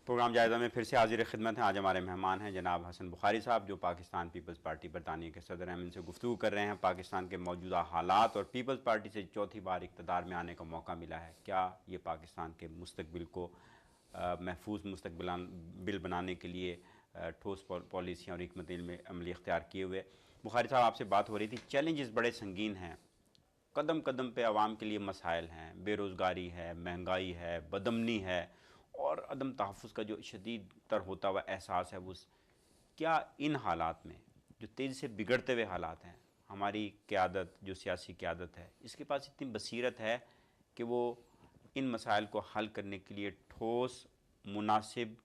Programme जायज़ा में फिर से हाजिर खिदमत हैं। आज हमारे मेहमान हैं जनाब हसन बुखारी साहब, जो पाकिस्तान पीपल्स पार्टी बरतानिया के सदर हैं। हम इनसे गुफ्तगू कर रहे हैं पाकिस्तान के मौजूदा हालात और पीपल्स पार्टी से चौथी बार इक़्तिदार में आने का मौका मिला है, क्या ये पाकिस्तान के मुस्तकबिल को महफूज मुस्तकबिल बनाने के लिए ठोस पॉलिसियाँ और हिकमत अमली इख्तियार किए हुए। बुखारी साहब, आपसे बात हो रही थी, चैलेंजेस बड़े संगीन हैं, कदम कदम पे आवाम के लिए मसाइल हैं, बेरोज़गारी है, महंगाई है, बदमनी है और अदम तहफ़्फ़ुज़ का जो शदीद तर होता हुआ एहसास है, वो क्या इन हालात में जो तेज़ी से बिगड़ते हुए हालात हैं, हमारी क़यादत जो सियासी क़यादत है इसके पास इतनी बसीरत है कि वो इन मसाइल को हल करने के लिए ठोस, मुनासिब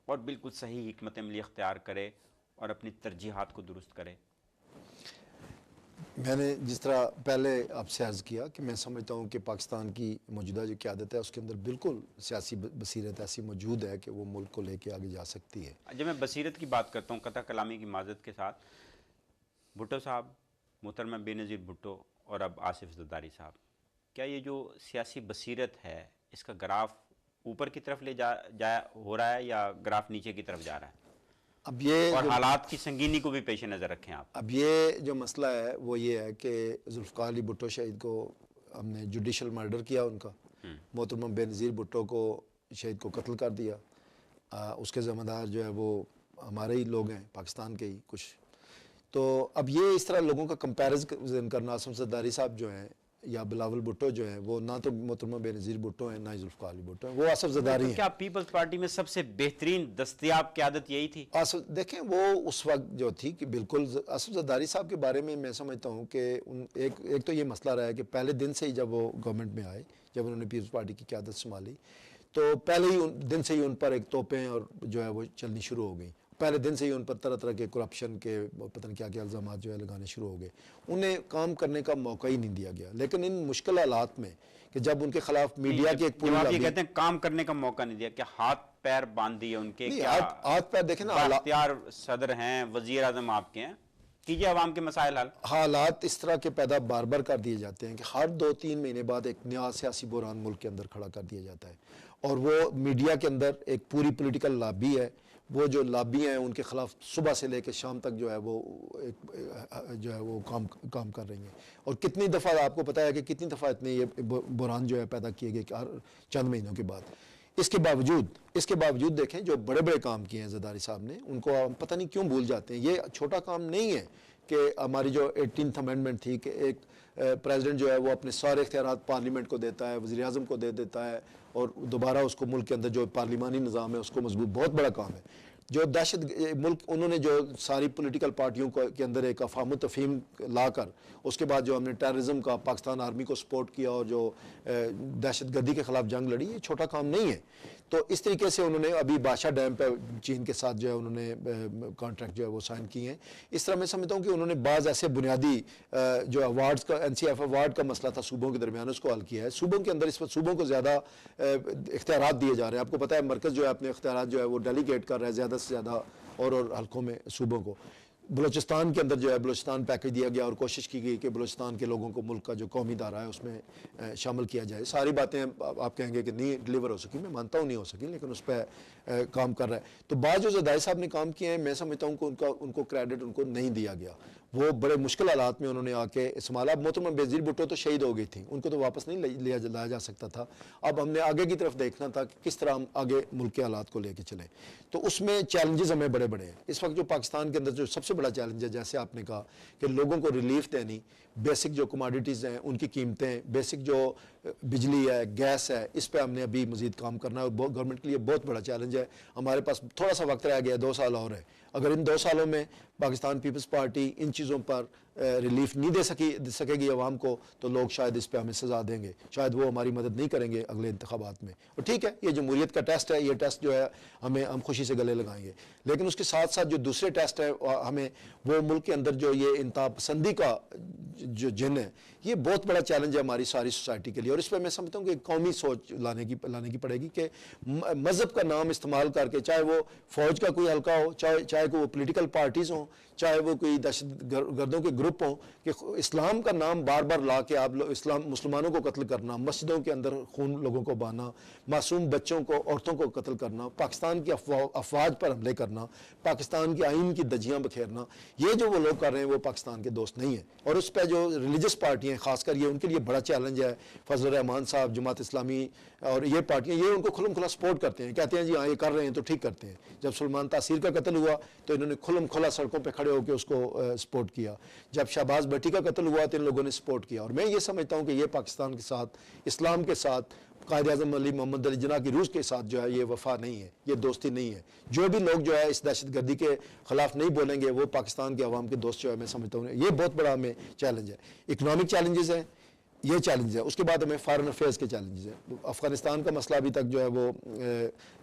और बिल्कुल सही हिकमत अमली इख्तियार करे और अपनी तरजीहात को दुरुस्त करे? मैंने जिस तरह पहले आपसे अर्ज़ किया कि मैं समझता हूँ कि पाकिस्तान की मौजूदा जो क़यादत है उसके अंदर बिल्कुल सियासी बसीरत ऐसी मौजूद है कि वो मुल्क को लेके आगे जा सकती है। जब मैं बसीरत की बात करता हूँ, कता कलामी की माज़रत के साथ, भुट्टो साहब, मोहतरमा बेनज़ीर भुट्टो और अब आसिफ ज़रदारी साहब, क्या ये जो सियासी बसीरत है इसका ग्राफ ऊपर की तरफ ले जा हो रहा है या ग्राफ नीचे की तरफ जा रहा है? अब ये और हालात की संगीनी को भी पेश नज़र रखें आप। अब ये जो मसला है वो ये है कि जुल्फ़िकार अली भुट्टो शहीद को हमने जुडिशल मर्डर किया उनका, मोहतरमा बेनज़ीर भुट्टो को शहीद को कत्ल कर दिया। उसके ज़िम्मेदार जो है वो हमारे ही लोग हैं, पाकिस्तान के ही कुछ। तो अब ये इस तरह लोगों का कंपैरिजन करना, आसिफ ज़रदारी साहब जो हैं या बिलावल भुट्टो जो है वो ना तो मोहतरमा बेनज़ीर भुट्टो हैं ना ही जुल्फ़िकार अली भुट्टो हैं, वो आसिफ ज़रदारी हैं। क्या पीपल्स पार्टी में सबसे बेहतरीन दस्तयाब क़यादत यही थी? देखें वो उस वक्त जो थी कि बिल्कुल आसिफ ज़रदारी साहब के बारे में मैं समझता हूँ कि एक तो ये मसला रहा है कि पहले दिन से ही जब वो गवर्नमेंट में आए, जब उन्होंने पीपल्स पार्टी की क़यादत संभाली, तो पहले ही दिन से ही उन पर एक तोपें और जो है वो चलनी शुरू हो गई। पहले दिन से ही उन पर तरह तरह के करप्शन के पता नहीं क्या क्या इल्ज़ाम जो है लगाने शुरू हो गए। उन्हें काम करने का मौका ही नहीं दिया गया। लेकिन इन मुश्किल हालात में कि जब उनके खिलाफ मीडिया की एक पूरी, आप ये कहते हैं काम करने का मौका नहीं दिया, क्या हाथ पैर बांध दिए उनके? क्या हाथ पैर देखें ना, बाख्तियार सदर हैं, वज़ीर आज़म आपके हैं, कीजिए आवाम के मसाइल हल। हालात इस तरह के पैदा बार बार कर दिए जाते हैं कि हर 2-3 महीने बाद एक नया सियासी बुरान मुल्क के अंदर खड़ा कर दिया जाता है। और वो मीडिया के अंदर एक पूरी पॉलिटिकल लॉबी है, वो जो लॉबी हैं उनके खिलाफ सुबह से लेकर शाम तक जो है वो जो है वो काम कर रही हैं। और कितनी दफ़ा आपको पता है कि कितनी दफ़ा इतने ये बुरान जो है पैदा किए गए हर चंद महीनों के बाद। इसके बावजूद देखें जो बड़े बड़े काम किए हैं ज़रदारी साहब ने, उनको हम पता नहीं क्यों भूल जाते हैं। ये छोटा काम नहीं है कि हमारी जो 18th अमेंडमेंट थी कि एक प्रेसिडेंट जो है वो अपने सारे इख्तियारात पार्लियामेंट को देता है, वज़ीर आज़म को दे देता है और दोबारा उसको मुल्क के अंदर जो पार्लिमानी निज़ाम है उसको मजबूत, बहुत बड़ा काम है। जो दहशत मुल्क, उन्होंने जो सारी पॉलिटिकल पार्टियों को के अंदर एक अफ़ाम तफ़हीम लाकर उसके बाद जो हमने टेररिज्म का पाकिस्तान आर्मी को सपोर्ट किया और जो दहशत गर्दी के ख़िलाफ़ जंग लड़ी, ये छोटा काम नहीं है। तो इस तरीके से उन्होंने अभी बादशाह डैम पे चीन के साथ जो है उन्होंने कॉन्ट्रैक्ट जो है वो साइन किए हैं। इस तरह मैं समझता हूँ कि उन्होंने बाज़ ऐसे बुनियादी जो अवार्ड्स का, NCF अवार्ड का मसला था सूबों के दरमियान, उसको हल किया है। सूबों के अंदर इस वक्त सूबों को ज़्यादा इख्तियारात दिए जा रहे हैं। आपको पता है मरकज़ जो है अपने इख्तियारात जो है वो डेलीगेट कर रहा है ज़्यादा से ज़्यादा और हल्कों में सूबों को। बलूचिस्तान के अंदर जो है बलूचिस्तान पैकेज दिया गया और कोशिश की गई कि बलूचिस्तान के लोगों को मुल्क का जो कौमी दायरा है उसमें शामिल किया जाए। सारी बातें आप कहेंगे कि नहीं डिलीवर हो सकी, मैं मानता हूँ नहीं हो सकी, लेकिन उस पर काम कर रहा है। तो बाद जो ज़रदारी साहब ने काम किए हैं, मैं समझता हूँ कि उनको क्रेडिट उनको नहीं दिया गया। वो बड़े मुश्किल हालात में उन्होंने आके संभाला। मोहतरमा बेनज़ीर भुट्टो तो शहीद हो गई थी, उनको तो वापस नहीं लाया जा सकता था। अब हमने आगे की तरफ देखना था कि किस तरह हम आगे मुल्क के हालात को लेके चलें। तो उसमें चैलेंजेस हमें बड़े बड़े हैं। इस वक्त जो पाकिस्तान के अंदर जो सबसे बड़ा चैलेंज है, जैसे आपने कहा कि लोगों को रिलीफ देनी, बेसिक जो कमोडिटीज़ हैं उनकी कीमतें, बेसिक जो बिजली है, गैस है, इस पे हमने अभी मज़ीद काम करना है। गवर्नमेंट के लिए बहुत बड़ा चैलेंज है। हमारे पास थोड़ा सा वक्त रह गया, 2 साल और है। अगर इन 2 सालों में पाकिस्तान पीपल्स पार्टी इन चीज़ों पर रिलीफ नहीं दे सकेगी आवाम को, तो लोग शायद इस पर हमें सजा देंगे, शायद वो हमारी मदद नहीं करेंगे अगले इंतखाबात में। और ठीक है, ये जमहूरियत का टेस्ट है, ये टेस्ट जो है हम खुशी से गले लगाएंगे। लेकिन उसके साथ साथ जो दूसरे टेस्ट है, हमें वो मुल्क के अंदर जो ये इंतहा पसंदी का जो जिन है, ये बहुत बड़ा चैलेंज है हमारी सारी सोसाइटी के लिए। और इस पर मैं समझता हूँ कि कौमी सोच लाने की पड़ेगी कि मज़हब का नाम इस्तेमाल करके, चाहे वो फ़ौज का कोई हल्का हो, चाहे कोई वो पोलिटिकल पार्टीज़ हों, चाहे वो कोई दहशत गर्दों के ग्रुप हों कि इस्लाम का नाम बार बार ला के आप लोग इस्लाम मुसलमानों को कत्ल करना, मस्जिदों के अंदर खून लोगों को बहाना, मासूम बच्चों को, औरतों को कत्ल करना, पाकिस्तान की अफवाज पर हमले करना, पाकिस्तान की आइन की धज्जियाँ बखेरना, ये जो वो लोग कर रहे हैं वो पाकिस्तान के दोस्त नहीं है। और उस पर जो रिलीजियस पार्टियाँ खासकर ये उनके लिए बड़ा चैलेंज है। फजल रहमान साहब, जमात इस्लामी और ये पार्टियाँ ये उनको खुलम खुला सपोर्ट करते हैं, कहते हैं जी हाँ ये कर रहे हैं तो ठीक करते हैं। जब सलमान तासीर का कत्ल हुआ तो इन्होंने खुलम खुला सड़कों पे खड़े होकर उसको सपोर्ट किया। जब शहबाज भट्टी का कत्ल हुआ तो इन लोगों ने सपोर्ट किया। और मैं ये समझता हूँ कि ये पाकिस्तान के साथ, इस्लाम के साथ, कायद आज़म अली मोहम्मद अली जिन्ना की रूस के साथ जो है ये वफा नहीं है, ये दोस्ती नहीं है। जो भी लोग जो है इस दहशतगर्दी के खिलाफ नहीं बोलेंगे वो पाकिस्तान के अवाम के दोस्त जो है मैं समझता हूँ ये बहुत बड़ा हमें चैलेंज है। इकनॉमिक चैलेंजेस हैं, ये चैलेंज है। उसके बाद हमें फॉरेन अफेयर्स के चैलेंजेस हैं। अफगानिस्तान का मसला अभी तक जो है वो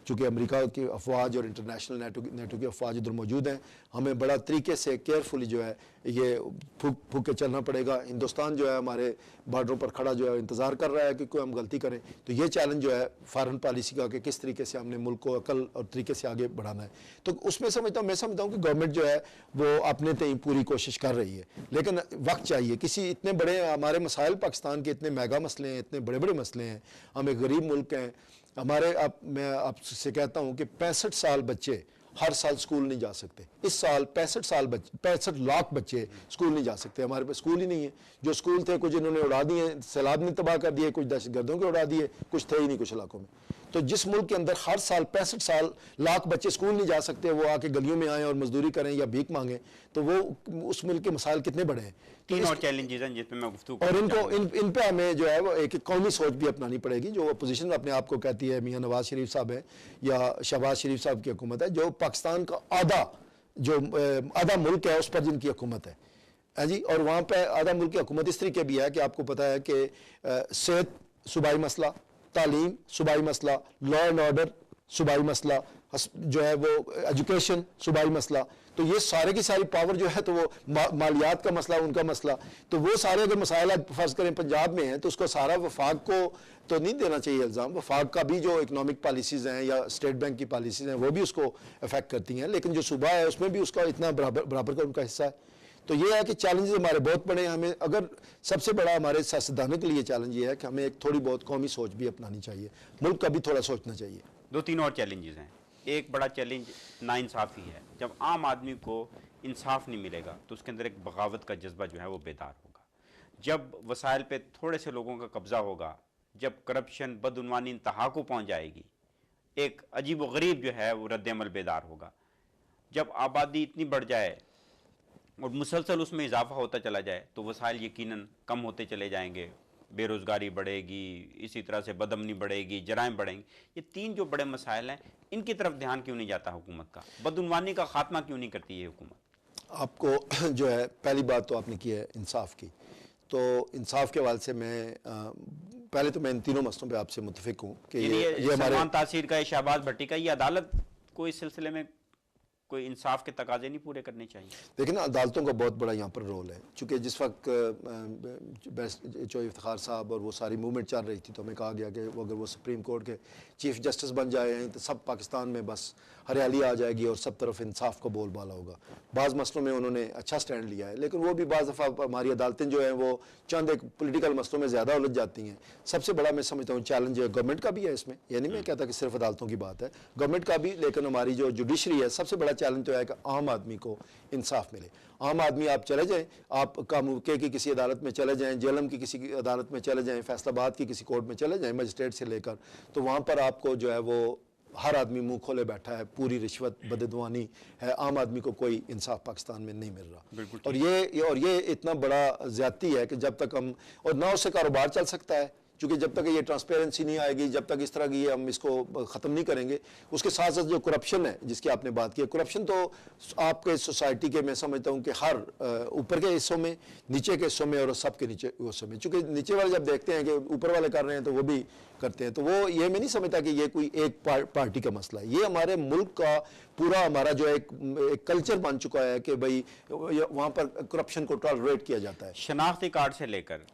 चूँकि अमेरिका की अफवाज और इंटरनेशनल नेटो की अफवाज उधर मौजूद हैं, हमें बड़ा तरीके से केयरफुली जो है ये फूक के चलना पड़ेगा। हिंदुस्तान जो है हमारे बॉर्डरों पर खड़ा जो है इंतज़ार कर रहा है कि कोई हम गलती करें। तो ये चैलेंज जो है फॉरेन पॉलिसी का कि किस तरीके से हमने मुल्क को अकल और तरीके से आगे बढ़ाना है। तो उसमें मैं समझता हूँ कि गवर्नमेंट जो है वो अपने तय पूरी कोशिश कर रही है, लेकिन वक्त चाहिए। किसी इतने बड़े हमारे मसाइल पाकिस्तान के इतने मेगा मसले हैं, इतने बड़े बड़े मसले हैं, हम एक गरीब मुल्क हैं हमारे। मैं आपसे कहता हूँ कि 65 साल बच्चे हर साल स्कूल नहीं जा सकते। इस साल 65 लाख बच्चे स्कूल नहीं जा सकते। हमारे पास स्कूल ही नहीं है। जो स्कूल थे कुछ इन्होंने उड़ा दिए, सैलाब ने तबाह कर दिए, कुछ दहशतगर्दों के उड़ा दिए, कुछ थे ही नहीं कुछ इलाकों में। तो जिस मुल्क के अंदर हर साल 65 लाख बच्चे स्कूल नहीं जा सकते, वो आके गलियों में आए और मजदूरी करें या भीख मांगे, तो वो उस मुल्क के मसाइल कितने बड़े हैं। तीन और चैलेंजेस हैं जिस पे मैं गुफ्तगू और इन पे हमें जो है वो एक कौमी सोच भी अपनानी पड़ेगी। जो अपोजिशन अपने आप को कहती है, मियां नवाज शरीफ साहब है या शहबाज शरीफ साहब की हुकूमत है, जो पाकिस्तान का आधा मुल्क है उस पर जिनकी हुकूमत है जी। और वहाँ पे आधा मुल्क की हुकूमत इस तरीके भी है कि आपको पता है कि सेहत सूबाई मसला, तालीम सूबाई मसला, लॉ एंड ऑर्डर सूबाई मसला, जो है वो एजुकेशन सूबाई मसला। तो ये सारे की सारी पावर जो है तो वो मालियात का मसला उनका मसला। तो वो सारे अगर मसाइल फर्ज करें पंजाब में हैं तो उसको सारा वफाक को तो नहीं देना चाहिए इल्ज़ाम। वफाक का भी जो इकनॉमिक पॉलिसीज़ हैं या स्टेट बैंक की पॉलिसीज़ हैं वो भी उसको अफेक्ट करती हैं, लेकिन जो सूबा है उसमें भी उसका इतना बराबर का उनका हिस्सा है। तो ये है कि चैलेंजेस हमारे बहुत बड़े हैं। हमें अगर सबसे बड़ा हमारे सियासतदानों के लिए चैलेंज ये है कि हमें एक थोड़ी बहुत कौमी सोच भी अपनानी चाहिए, मुल्क का भी थोड़ा सोचना चाहिए। दो तीन और चैलेंजेस हैं। एक बड़ा चैलेंज नाइंसाफ़ी है। जब आम आदमी को इंसाफ नहीं मिलेगा तो उसके अंदर एक बगावत का जज्बा जो है वो बेदार होगा। जब वसाइल पे थोड़े से लोगों का कब्जा होगा, जब करप्शन बदउनवानी इंतहा को पहुँच जाएगी, एक अजीब व गरीब जो है वो रद्द-ए-अमल बेदार होगा। जब आबादी इतनी बढ़ जाए और मुसलसल उसमें इजाफा होता चला जाए तो वसाइल यकीनन कम होते चले जाएंगे, बेरोज़गारी बढ़ेगी, इसी तरह से बदअमनी बढ़ेगी, जराइम बढ़ेंगे। ये तीन जो बड़े मसाइल हैं इनकी तरफ ध्यान क्यों नहीं जाता हुकूमत का? बदउनवानी का खात्मा क्यों नहीं करती है हुकूमत? आपको जो है पहली बात तो आपने की है इंसाफ की। तो इंसाफ के हवाले से मैं पहले तो मैं इन तीनों मसलों पे आपसे मुत्तफिक हूँ कि ये हमारे सलमान तासीर का, शहबाज भट्टी का, ये अदालत को इस सिलसिले में कोई इंसाफ के तकाजे नहीं पूरे करने चाहिए? लेकिन अदालतों का बहुत बड़ा यहाँ पर रोल है। चूँकि जिस वक्त इफ्तिखार साहब और वो सारी मूवमेंट चल रही थी तो हमें कहा गया कि अगर वो सुप्रीम कोर्ट के चीफ जस्टिस बन जाए हैं तो सब पाकिस्तान में बस हरियाली आ जाएगी और सब तरफ इंसाफ का बोलबाला होगा। बाज़ मसलों में उन्होंने अच्छा स्टैंड लिया है, लेकिन वो भी बाज़ दफ़ा हमारी अदालतें जो हैं वो चंद एक पोलिटिकल मसलों में ज़्यादा उलझ जाती हैं। सबसे बड़ा मैं समझता हूँ चैलेंज है गवर्नमेंट का भी है इसमें, ये नहीं मैं कहता कि सिर्फ अदालतों की बात है, गवर्नमेंट का भी। लेकिन हमारी जो जुडिशरी है सबसे बड़ा चैलेंज तो है कि आम आदमी को इंसाफ मिले। आम आदमी आप चले जाएं, आप कामुके की किसी अदालत में चले जाएं, जेलम की किसी अदालत में चले जाएं, फैसलाबाद की किसी कोर्ट में चले जाएं मजिस्ट्रेट से लेकर, तो वहाँ पर आपको जो है वो हर आदमी मुंह खोले बैठा है, पूरी रिश्वत बददुआनी है, आम आदमी को कोई इंसाफ पाकिस्तान में नहीं मिल रहा। और ये इतना बड़ा ज्यादती है कि जब तक हम और ना उससे कारोबार चल सकता है, क्योंकि जब तक ये ट्रांसपेरेंसी नहीं आएगी, जब तक इस तरह की हम इसको ख़त्म नहीं करेंगे, उसके साथ साथ जो करप्शन है जिसकी आपने बात की, करप्शन तो आपके सोसाइटी के मैं समझता हूँ कि हर ऊपर के हिस्सों में, नीचे के हिस्सों में और सबके नीचे हिस्सों में, चूँकि नीचे वाले जब देखते हैं कि ऊपर वाले कर रहे हैं तो वो भी करते हैं, तो वो ये मैं नहीं समझता कि ये कोई एक पार्टी का मसला है। ये हमारे मुल्क का पूरा हमारा जो एक कल्चर बन चुका है कि भाई वहाँ पर करप्शन को टॉलरेट किया जाता है। शनाख्ती कार्ड से लेकर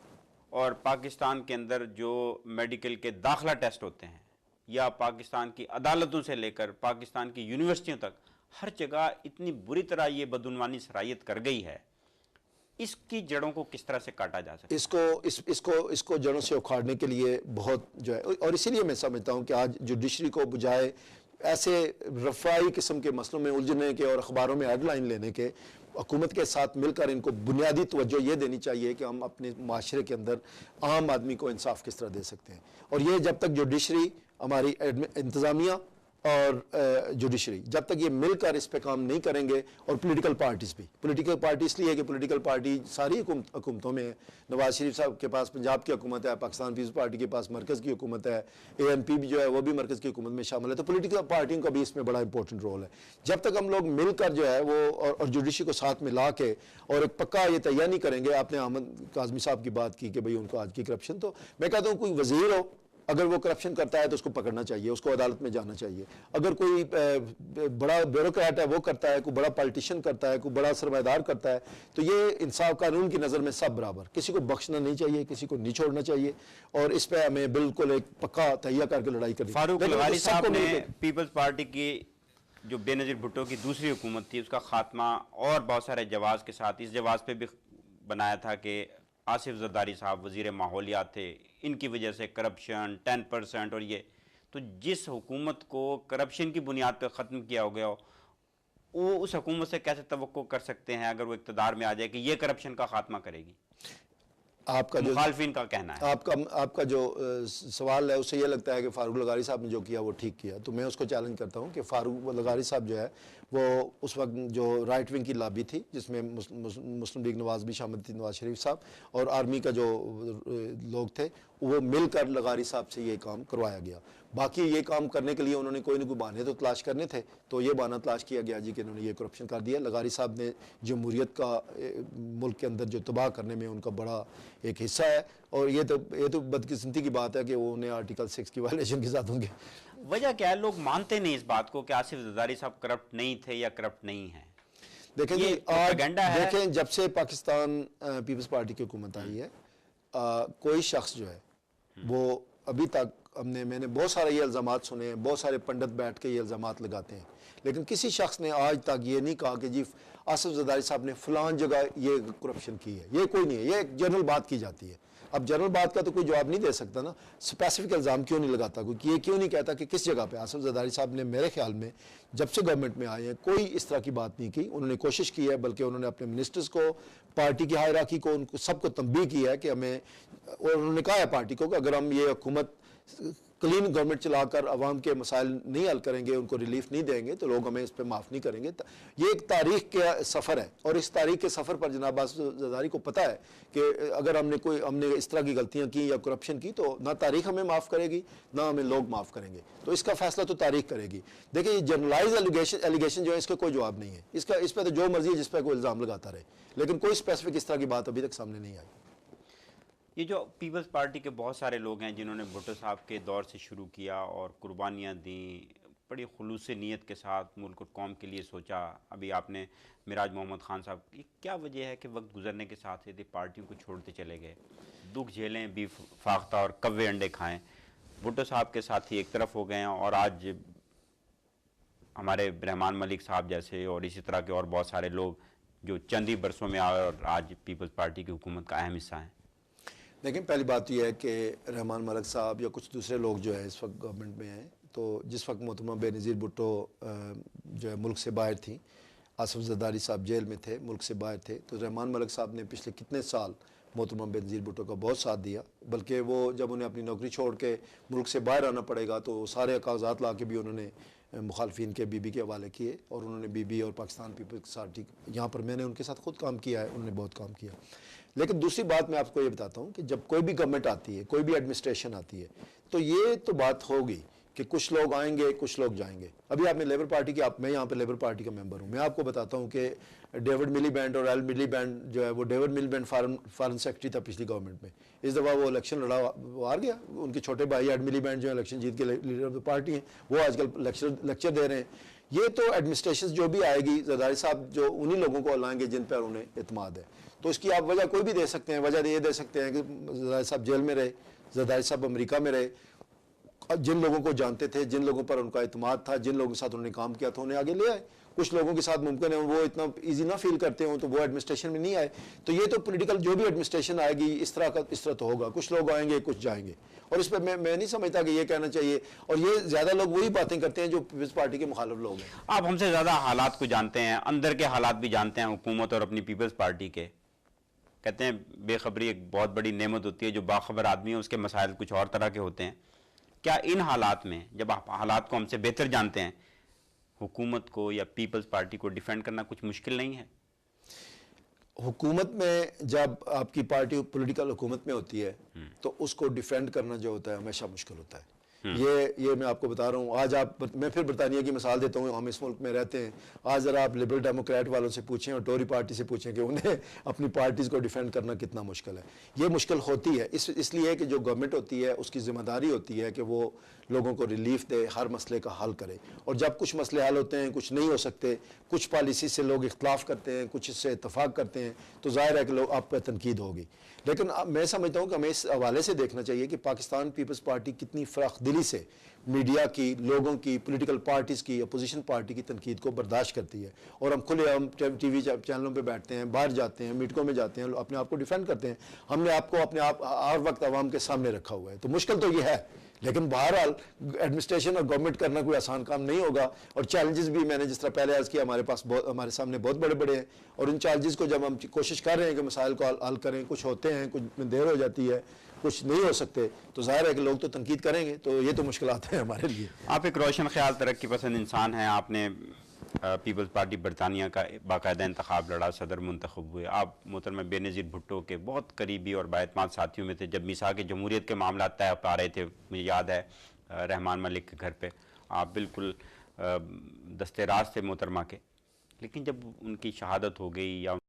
और पाकिस्तान के अंदर जो मेडिकल के दाखिला टेस्ट होते हैं, या पाकिस्तान की अदालतों से लेकर पाकिस्तान की यूनिवर्सिटियों तक, हर जगह इतनी बुरी तरह ये बदउनवानी सरायत कर गई है इसकी जड़ों को किस तरह से काटा जा सकता है? इसको जड़ों से उखाड़ने के लिए बहुत जो है, और इसीलिए मैं समझता हूँ कि आज जुडिशरी को बजाय ऐसे रफाई किस्म के मसलों में उलझने के और अखबारों में हेडलाइन लेने के, हुकूमत के साथ मिलकर इनको बुनियादी तवज्जो ये देनी चाहिए कि हम अपने माशरे के अंदर आम आदमी को इंसाफ किस तरह दे सकते हैं। और ये जब तक जुडिशरी, हमारी इंतज़ामिया और जुडिशरी, जब तक ये मिलकर इस पे काम नहीं करेंगे, और पॉलिटिकल पार्टीज भी, पॉलिटिकल पार्टी इसलिए कि पॉलिटिकल पार्टी सारी हुकूमतों में है। नवाज शरीफ साहब के पास पंजाब की हुकूमत है, पाकिस्तान पीपल्स पार्टी के पास मरकज़ की हुकूमत है, ANP भी जो है वो भी मरकज़ की हुकूमत में शामिल है। तो पॉलिटिकल पार्टियों का भी इसमें बड़ा इंपॉर्टेंट रोल है। जब तक हम लोग मिलकर जो है वो और जुडिशरी को साथ में ला के और एक पक्का ये तैयार नहीं करेंगे, आपने अहमद काज़मी साहब की बात की कि भाई उनको आज की करप्शन, तो मैं कहता हूँ कोई वजीर हो, अगर वो करप्शन करता है तो उसको पकड़ना चाहिए, उसको अदालत में जाना चाहिए। अगर कोई बड़ा ब्यूरोक्रेट है वो करता है, कोई बड़ा पॉलिटिशियन करता है, कोई बड़ा सरमायादार करता है, तो ये इंसाफ कानून की नज़र में सब बराबर, किसी को बख्शना नहीं चाहिए, किसी को नहीं छोड़ना चाहिए। और इस पर हमें बिल्कुल एक पक्का तैयार करके लड़ाई करनी। फारूक लगारी साहब ने पीपल्स पार्टी की जो बेनज़ीर भुट्टो की दूसरी हुकूमत थी उसका खात्मा और बहुत सारे जवाब के साथ इस जवाब पे भी बनाया था कि आसिफ जरदारी साहब वज़ीर माहौलियात थे, इनकी वजह से करप्शन 10% और ये, तो जिस हुकूमत को करप्शन की बुनियाद पर ख़त्म किया हो गया हो, वो उस हुकूमत से कैसे तवक्को कर सकते हैं अगर वो इक़्तिदार में आ जाए कि ये करप्शन का खात्मा करेगी? आपका जो मुखालफिन का कहना है, आपका जो सवाल है उससे ये लगता है कि फारूक लगारी साहब ने जो किया वो ठीक किया। तो मैं उसको चैलेंज करता हूँ कि फारूक लगारी साहब जो है वो उस वक्त जो राइट विंग की लॉबी थी, जिसमें मुस्लिम लीग नवाज भी शामिल थी, नवाज शरीफ साहब और आर्मी का जो लोग थे, वो मिलकर लगारी साहब से ये काम करवाया गया। बाकी ये काम करने के लिए उन्होंने कोई ना कोई बहाने तो तलाश करने थे, तो ये बहाना तलाश किया गया जी कि इन्होंने ये करप्शन कर दिया। लगारी साहब ने जमहूरियत का मुल्क के अंदर जो तबाह करने में उनका बड़ा एक हिस्सा है, और ये तो बदकिस्मती की बात है कि वो उन्हें आर्टिकल 6 की वायलेशन के साथ होंगे। वजह क्या है? लोग मानते नहीं इस बात को कि आसिफ जरदारी साहब करप्ट नहीं थे या करप्ट नहीं है। देखें जी, आज देखें जब से पाकिस्तान पीपल्स पार्टी की हुकूमत आई है, कोई शख्स जो है वो अभी तक मैंने बहुत सारे ये इल्ज़ामात सुने हैं, बहुत सारे पंडित बैठ के ये इल्ज़ामात लगाते हैं, लेकिन किसी शख्स ने आज तक ये नहीं कहा कि जी आसिफ जरदारी साहब ने फलान जगह ये करप्शन की है। ये कोई नहीं है, ये एक जनरल बात की जाती है। अब जनरल बात का तो कोई जवाब नहीं दे सकता ना, स्पेसिफिक इल्ज़ाम क्यों नहीं लगाता कोई, ये क्यों नहीं कहता कि किस जगह पे आसिफ जरदारी साहब ने, मेरे ख्याल में जब से गवर्नमेंट में आए हैं कोई इस तरह की बात नहीं की। उन्होंने कोशिश की है, बल्कि उन्होंने अपने मिनिस्टर्स को, पार्टी की हायरार्की को, उनको सबको तंबीह की है कि हमें, और उन्होंने कहा है पार्टी को कि अगर हम ये हुकूमत क्लीन गवर्नमेंट चलाकर अवाम के मसाइल नहीं हल करेंगे, उनको रिलीफ नहीं देंगे, तो लोग हमें इस पर माफ़ नहीं करेंगे। ये एक तारीख का सफ़र है, और इस तारीख के सफ़र पर जनाब आसिफ जरदारी को पता है कि अगर हमने इस तरह की गलतियां की या करप्शन की, तो ना तारीख हमें माफ़ करेगी, ना हमें लोग माफ़ करेंगे। तो इसका फैसला तो तारीख करेगी। देखिए, ये जनरलाइज एलिगेशन जो है, इसका कोई जवाब नहीं है। इस पर तो जो मर्जी जिस पर कोई इल्ज़ाम लगाता रहे, लेकिन कोई स्पेसिफिक इस तरह की बात अभी तक सामने नहीं आई। ये जो पीपल्स पार्टी के बहुत सारे लोग हैं जिन्होंने भुट्टो साहब के दौर से शुरू किया और कुर्बानियाँ दी, बड़ी खुलूस नीयत के साथ मुल्क और कौम के लिए सोचा। अभी आपने मिराज मोहम्मद खान साहब की, क्या वजह है कि वक्त गुजरने के साथ ही पार्टियों को छोड़ते चले गए? दुख झेलें, बीफ फाख्ता और कव्वे अंडे खाएं। भुट्टो साहब के साथ ही एक तरफ हो गए हैं, और आज हमारे रहमान मलिक साहब जैसे और इसी तरह के और बहुत सारे लोग जो चंद ही बरसों में आए और आज पीपल्स पार्टी की हुकूमत का अहम हिस्सा हैं। लेकिन पहली बात यह है कि रहमान मलिक साहब या कुछ दूसरे लोग जो है इस वक्त गवर्नमेंट में हैं, तो जिस वक्त मोहतरमा बेनज़ीर भुट्टो जो है मुल्क से बाहर थी, आसिफ जरदारी साहब जेल में थे, मुल्क से बाहर थे, तो रहमान मलिक साहब ने पिछले कितने साल मोहतरमा बेनज़ीर भुट्टो का बहुत साथ दिया। बल्कि वो जब उन्हें अपनी नौकरी छोड़ के मुल्क से बाहर आना पड़ेगा, तो सारे कागजात ला के भी उन्होंने मुखालफिन के बीबी के हवाले किए, और उन्होंने बीबी और पाकिस्तान पीपल्स पार्टी, यहाँ पर मैंने उनके साथ खुद काम किया है, उन्होंने बहुत काम किया। लेकिन दूसरी बात मैं आपको ये बताता हूँ कि जब कोई भी गवर्नमेंट आती है, कोई भी एडमिनिस्ट्रेशन आती है, तो ये तो बात होगी कि कुछ लोग आएंगे, कुछ लोग जाएंगे। अभी आपने लेबर पार्टी की, मैं यहाँ पे लेबर पार्टी का मेंबर हूँ, मैं आपको बताता हूँ कि डेविड मिलीबैंड और एल मिलीबैंड जो है, वो डेविड मिलीबैंड फॉरेन सेक्रेटरी था पिछली गवर्नमेंट में। इस दफ़ा वो इलेक्शन लड़ा, वो हार गया। उनके छोटे भाई एड मिलीबैंड जो है इलेक्शन जीत के लीडर ऑफ द पार्टी हैं, वो आजकल लेक्चर दे रहे हैं। ये तो एडमिनिस्ट्रेशन जो भी आएगी, जरदारी साहब जो उन्हीं लोगों को लाएंगे जिन पर उन्हें एतमाद है। तो इसकी आप वजह कोई भी दे सकते हैं। वजह ये दे सकते हैं कि जरदारी साहब जेल में रहे, जरदारी साहब अमेरिका में रहे, जिन लोगों को जानते थे, जिन लोगों पर उनका इत्मीनान था, जिन लोगों के साथ उन्होंने काम किया था, उन्हें आगे ले आए। कुछ लोगों के साथ मुमकिन है वो इतना इजी ना फील करते हो तो वो एडमिनिस्ट्रेशन में नहीं आए। तो ये तो पॉलिटिकल जो भी एडमिनिस्ट्रेशन आएगी इस तरह तो होगा, कुछ लोग आएंगे कुछ जाएंगे। और इस पर मैं नहीं समझता कि ये कहना चाहिए। और ये ज़्यादा लोग वही बातें करते हैं जो पीपल्स पार्टी के मुखालिफ लोग हैं। आप हमसे ज़्यादा हालात को जानते हैं, अंदर के हालात भी जानते हैं हुकूमत और अपनी पीपल्स पार्टी के। कहते हैं बेखबरी एक बहुत बड़ी नेमत होती है, जो बाखबर आदमी है उसके मसाइल कुछ और तरह के होते हैं। क्या इन हालात में, जब आप हालात को हमसे बेहतर जानते हैं, हुकूमत को या पीपल्स पार्टी को डिफेंड करना कुछ मुश्किल नहीं है? हुकूमत में जब आपकी पार्टी पॉलिटिकल हुकूमत में होती है तो उसको डिफेंड करना जो होता है हमेशा मुश्किल होता है। ये मैं आपको बता रहा हूँ। आज मैं फिर बरतानिया की मिसाल देता हूँ, हम इस मुल्क में रहते हैं। आज ज़रा आप लिबरल डेमोक्रेट वालों से पूछें और टोरी पार्टी से पूछें कि उन्हें अपनी पार्टीज़ को डिफेंड करना कितना मुश्किल है। ये मुश्किल होती है इसलिए कि जो गवर्नमेंट होती है उसकी जिम्मेदारी होती है कि वो लोगों को रिलीफ दे, हर मसले का हल करे। और जब कुछ मसले हल होते हैं, कुछ नहीं हो सकते, कुछ पॉलिसी से लोग इख्तलाफ करते हैं, कुछ इससे इतफाक़ करते हैं, तो ज़ाहिर है कि लोग आप पर तनकीद होगी। लेकिन मैं समझता हूँ कि हमें इस हवाले से देखना चाहिए कि पाकिस्तान पीपल्स पार्टी कितनी फ़राखदिली से मीडिया की, लोगों की, पॉलिटिकल पार्टीज़ की, अपोजिशन पार्टी की तनकीद को बर्दाश्त करती है। और हम खुलेआम टीवी चैनलों पे बैठते हैं, बाहर जाते हैं, मीटिंगों में जाते हैं, अपने आप को डिफेंड करते हैं। हमने आपको अपने आप हर वक्त आवाम के सामने रखा हुआ है। तो मुश्किल तो ये है, लेकिन बहरहाल एडमिनिस्ट्रेशन और गवर्नमेंट करना कोई आसान काम नहीं होगा। और चैलेंजेस भी मैंने जिस तरह पहले अर्ज़ किया, हमारे सामने बहुत बड़े बड़े हैं। और उन चैलेंजेस को जब हम कोशिश कर रहे हैं कि मसाइल को हल करें, कुछ होते हैं, कुछ में देर हो जाती है, कुछ नहीं हो सकते, तो ज़ाहिर है कि लोग तो तनकीद करेंगे। तो ये तो मुश्किलात हैं हमारे लिए। आप एक रोशन ख्याल, तरक्की पसंद इंसान हैं। आपने पीपल्स पार्टी बरतानिया का बाकायदा इंतखाब लड़ा, सदर मुंतखब हुए। आप मोहतरमा बेनज़ीर भुट्टो के बहुत करीबी और बाएतमाद साथियों में थे। जब मिसाक जमहूरियत के मामला तय पा रहे थे, मुझे याद है रहमान मलिक के घर पे आप बिल्कुल दस्ते राज थे मोहतरमा के। लेकिन जब उनकी शहादत हो गई या